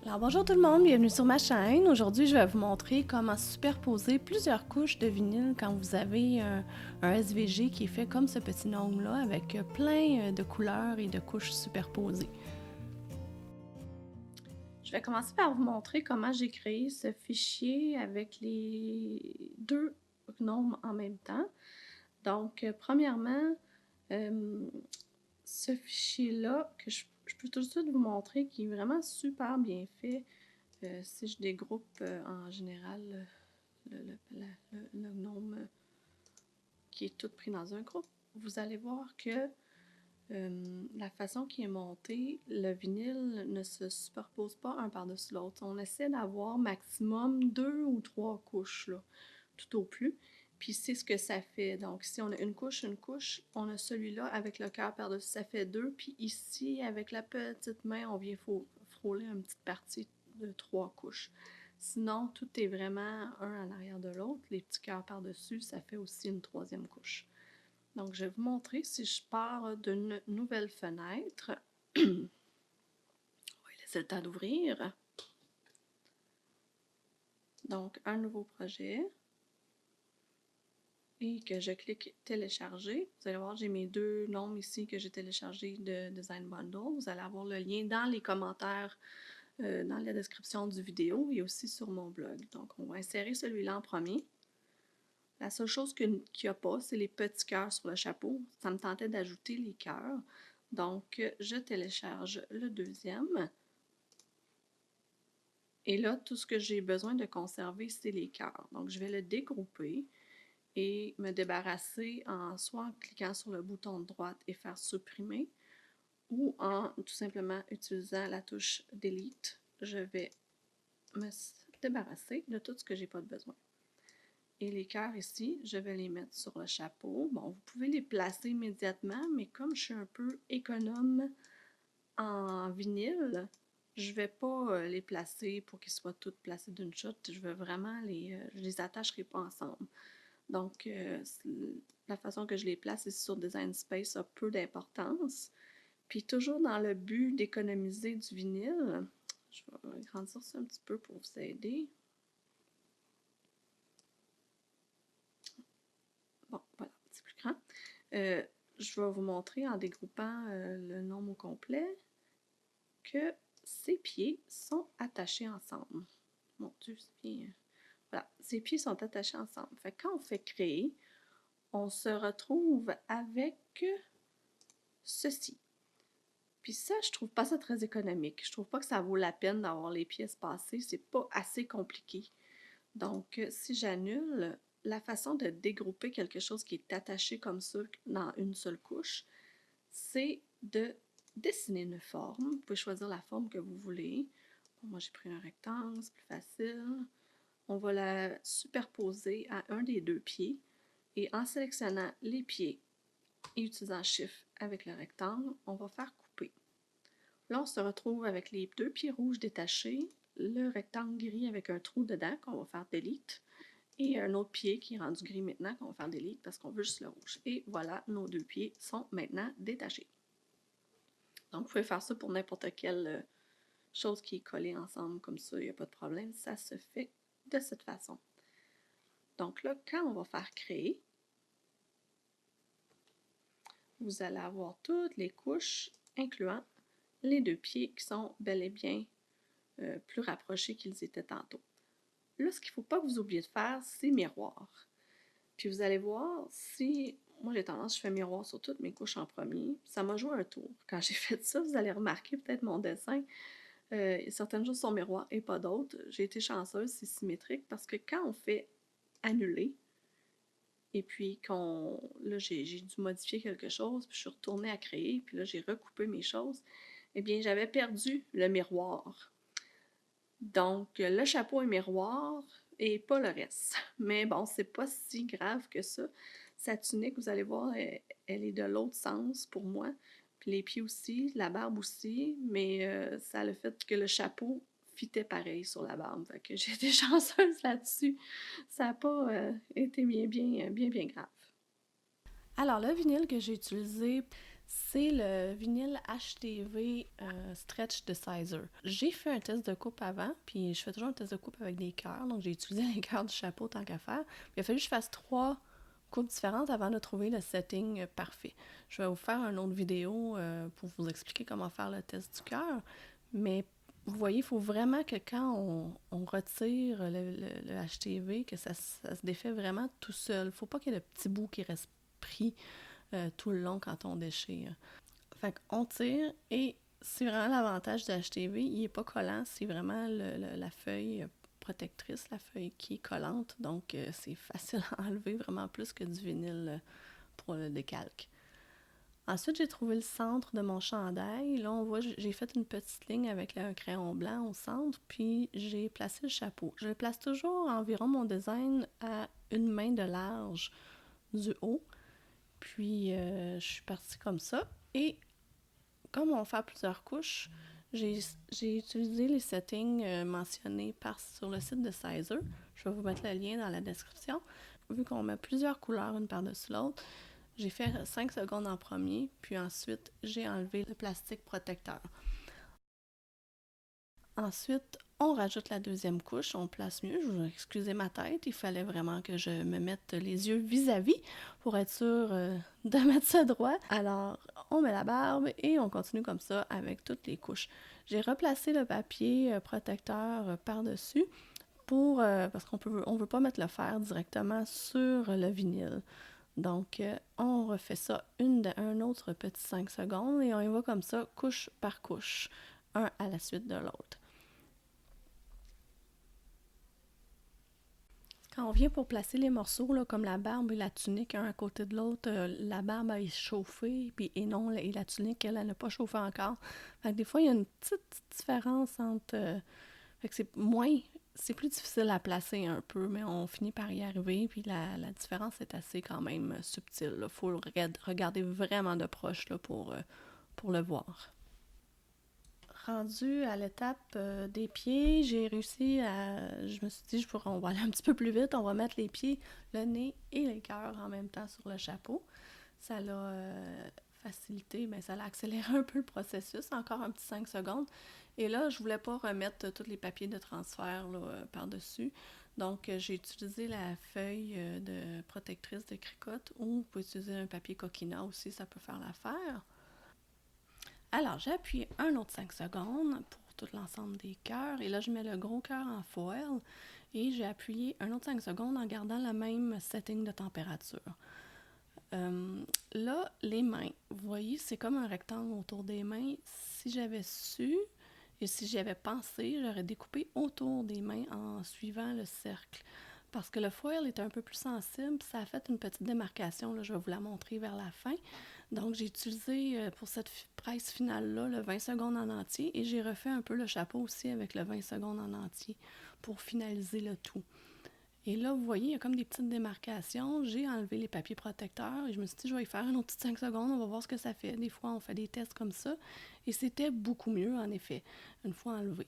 Alors bonjour tout le monde, bienvenue sur ma chaîne. Aujourd'hui, je vais vous montrer comment superposer plusieurs couches de vinyle quand vous avez un SVG qui est fait comme ce petit gnome-là avec plein de couleurs et de couches superposées. Je vais commencer par vous montrer comment j'ai créé ce fichier avec les deux gnomes en même temps. Donc, premièrement, ce fichier-là, que je peux tout de suite vous montrer, qui est vraiment super bien fait. Si je dégroupe en général le gnome qui est tout pris dans un groupe, vous allez voir que la façon qui est monté, le vinyle ne se superpose pas un par-dessus l'autre. On essaie d'avoir maximum 2 ou 3 couches, là, tout au plus. Puis c'est ce que ça fait. Donc, si on a une couche, on a celui-là avec le cœur par-dessus, ça fait 2. Puis ici, avec la petite main, on vient frôler une petite partie de 3 couches. Sinon, tout est vraiment un en arrière de l'autre. Les petits cœurs par-dessus, ça fait aussi une troisième couche. Donc, je vais vous montrer si je pars d'une nouvelle fenêtre. On va laisser le temps d'ouvrir. Donc, un nouveau projet. Et que je clique télécharger. Vous allez voir, j'ai mes deux noms ici que j'ai téléchargés de Design Bundle. Vous allez avoir le lien dans les commentaires, dans la description du vidéo et aussi sur mon blog. Donc, on va insérer celui-là en premier. La seule chose qu'il n'y a pas, c'est les petits cœurs sur le chapeau. Ça me tentait d'ajouter les cœurs. Donc, je télécharge le deuxième. Et là, tout ce que j'ai besoin de conserver, c'est les cœurs. Donc, je vais le dégrouper et me débarrasser soit en cliquant sur le bouton de droite et faire supprimer, ou en tout simplement utilisant la touche Delete. Je vais me débarrasser de tout ce que j'ai pas de besoin. Et les cœurs ici, je vais les mettre sur le chapeau. Bon, vous pouvez les placer immédiatement, mais comme je suis un peu économe en vinyle, je ne vais pas les placer pour qu'ils soient tous placés d'une shot. Je veux vraiment je les attacherai pas ensemble. Donc, la façon que je les place ici sur Design Space a peu d'importance. Puis toujours dans le but d'économiser du vinyle, je vais agrandir ça un petit peu pour vous aider. Bon, voilà, c'est plus grand. Je vais vous montrer en dégroupant le nombre au complet que ces pieds sont attachés ensemble. Mon Dieu, c'est bien. Voilà, ces pieds sont attachés ensemble. Fait que quand on fait créer, on se retrouve avec ceci. Puis ça, je trouve pas ça très économique. Je trouve pas que ça vaut la peine d'avoir les pièces passées. C'est pas assez compliqué. Donc, si j'annule, la façon de dégrouper quelque chose qui est attaché comme ça dans une seule couche, c'est de dessiner une forme. Vous pouvez choisir la forme que vous voulez. Bon, moi, j'ai pris un rectangle, c'est plus facile. On va la superposer à un des deux pieds. Et en sélectionnant les pieds et utilisant Shift avec le rectangle, on va faire couper. Là, on se retrouve avec les deux pieds rouges détachés, le rectangle gris avec un trou dedans qu'on va faire Delete, et un autre pied qui est rendu gris maintenant qu'on va faire Delete parce qu'on veut juste le rouge. Et voilà, nos deux pieds sont maintenant détachés. Donc, vous pouvez faire ça pour n'importe quelle chose qui est collée ensemble comme ça, il n'y a pas de problème, ça se fait de cette façon. Donc là, quand on va faire créer, vous allez avoir toutes les couches, incluant les deux pieds qui sont bel et bien plus rapprochés qu'ils étaient tantôt. Là, ce qu'il ne faut pas que vous oubliez de faire, c'est miroir. Puis vous allez voir, si moi j'ai tendance, je fais miroir sur toutes mes couches en premier, ça m'a joué un tour. Quand j'ai fait ça, vous allez remarquer peut-être mon dessin, certaines choses sont miroirs et pas d'autres. J'ai été chanceuse, c'est symétrique, parce que quand on fait annuler, et puis là j'ai dû modifier quelque chose, puis je suis retournée à créer, puis là j'ai recoupé mes choses, eh bien j'avais perdu le miroir. Donc, le chapeau est miroir et pas le reste. Mais bon, c'est pas si grave que ça. Sa tunique, vous allez voir, elle est de l'autre sens pour moi. Puis les pieds aussi, la barbe aussi. Mais ça a le fait que le chapeau fitait pareil sur la barbe. Fait que j'ai été chanceuse là-dessus. Ça n'a pas été bien grave. Alors, le vinyle que j'ai utilisé, c'est le vinyle HTV Stretch de Sizer. J'ai fait un test de coupe avant, puis je fais toujours un test de coupe avec des cœurs, donc j'ai utilisé les cœurs du chapeau tant qu'à faire. Puis il a fallu que je fasse 3 coupes différentes avant de trouver le setting parfait. Je vais vous faire une autre vidéo pour vous expliquer comment faire le test du cœur, mais vous voyez, il faut vraiment que quand on retire le HTV, que ça se défait vraiment tout seul. Il ne faut pas qu'il y ait le petit bout qui reste pris tout le long quand on déchire. Fait qu'on tire et c'est vraiment l'avantage de l'HTV, il n'est pas collant, c'est vraiment la feuille protectrice, la feuille qui est collante, donc c'est facile à enlever vraiment plus que du vinyle pour le décalque. Ensuite, j'ai trouvé le centre de mon chandail. Là, on voit, j'ai fait une petite ligne avec un crayon blanc au centre, puis j'ai placé le chapeau. Je le place toujours environ mon design à une main de large du haut. Puis, je suis partie comme ça. Et comme on va faire plusieurs couches, j'ai utilisé les settings mentionnés sur le site de Sizer. Je vais vous mettre le lien dans la description. Vu qu'on met plusieurs couleurs une par-dessus l'autre, j'ai fait 5 secondes en premier, puis ensuite, j'ai enlevé le plastique protecteur. Ensuite, on rajoute la deuxième couche, on place mieux. Je vous excusez ma tête, il fallait vraiment que je me mette les yeux vis-à-vis pour être sûr de mettre ça droit. Alors, on met la barbe et on continue comme ça avec toutes les couches. J'ai replacé le papier protecteur par-dessus parce qu'on veut pas mettre le fer directement sur le vinyle. Donc, on refait ça un autre petit 5 secondes et on y va comme ça, couche par couche, un à la suite de l'autre. Quand on vient pour placer les morceaux, là, comme la barbe et la tunique, un à côté de l'autre, la barbe a chauffé, et la tunique, elle n'a pas chauffé encore. Fait que des fois, il y a une petite différence entre... fait que c'est plus difficile à placer un peu, mais on finit par y arriver, puis la différence est assez quand même subtile. Il faut le regarder vraiment de proche là, pour le voir. Rendu à l'étape des pieds, j'ai réussi je me suis dit, on va aller un petit peu plus vite, on va mettre les pieds, le nez et les cœurs en même temps sur le chapeau. Ça l'a facilité, mais ça l'a accéléré un peu le processus, encore un petit 5 secondes. Et là, je voulais pas remettre tous les papiers de transfert là, par-dessus. Donc, j'ai utilisé la feuille de protectrice de cricotte ou vous pouvez utiliser un papier coquina aussi, ça peut faire l'affaire. Alors, j'ai appuyé un autre 5 secondes pour tout l'ensemble des cœurs. Et là, je mets le gros cœur en foil. Et j'ai appuyé un autre 5 secondes en gardant le même setting de température. Là, les mains. Vous voyez, c'est comme un rectangle autour des mains. Si j'avais su et si j'y avais pensé, j'aurais découpé autour des mains en suivant le cercle. Parce que le foil est un peu plus sensible, ça a fait une petite démarcation. Là, je vais vous la montrer vers la fin. Donc, j'ai utilisé pour cette presse finale-là le 20 secondes en entier et j'ai refait un peu le chapeau aussi avec le 20 secondes en entier pour finaliser le tout. Et là, vous voyez, il y a comme des petites démarcations. J'ai enlevé les papiers protecteurs et je me suis dit, je vais y faire une autre petite 5 secondes, on va voir ce que ça fait. Des fois, on fait des tests comme ça et c'était beaucoup mieux, en effet, une fois enlevé.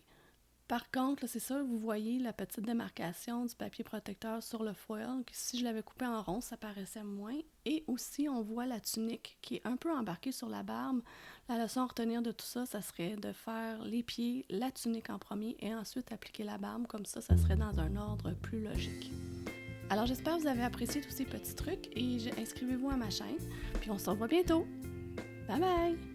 Par contre, là, c'est ça, vous voyez la petite démarcation du papier protecteur sur le foil, que si je l'avais coupé en rond, ça paraissait moins. Et aussi, on voit la tunique qui est un peu embarquée sur la barbe. La leçon à retenir de tout ça, ça serait de faire les pieds, la tunique en premier et ensuite appliquer la barbe. Comme ça serait dans un ordre plus logique. Alors, j'espère que vous avez apprécié tous ces petits trucs et inscrivez-vous à ma chaîne. Puis on se revoit bientôt. Bye bye!